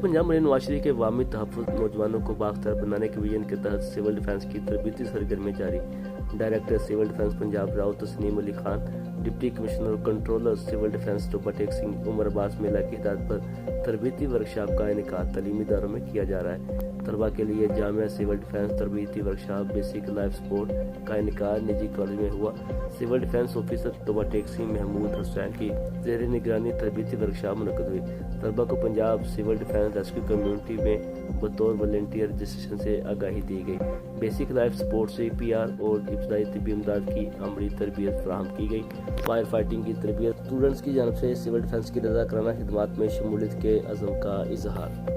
Punjab marine मुआशरे के वामी तहफ़्फ़ुज़ नौजवानों को बाख्तियार बनाने के विजन के तहत सिविल डिफेंस की तरबीती सरगर्मी जारी। Director civil defence Punjab Rao Tasneem Ali Khan, deputy commissioner और कंट्रोलर सिविल डिफेंस डॉ टेक सिंह उमर अब्बास मेला की हिदायत पर तरबीती वर्कशॉप का इनेकाद तालीमी इदारों में किया जा रहा है। तलबा के लिए जामिया सिविल डिफेंस तरबीती वर्कशॉप बेसिक लाइफ सपोर्ट का इनेकाद निजी कॉलेज में हुआ। सिविल डिफेंस ऑफिसर डॉ टेक सिंह महमूद हुसैन की ज़ेर निगरानी तरबीती वर्कशॉप मुनक़्क़द हुई। तलबा को Punjab civil defence rescue community में बतौर वॉलंटियर रजिस्ट्रेशन से आगाही दी गई। बेसिक लाइफ सपोर्ट से CPR और इब्तदाई तिब्बी इमदाद की अमली तरबियत फराहम की गई। फायर फाइटिंग की तरबियत स्टूडेंट्स की जानब से सिविल डिफेंस की रज़ा कराना खिदमात में शमूलियत के अज़म का इजहार।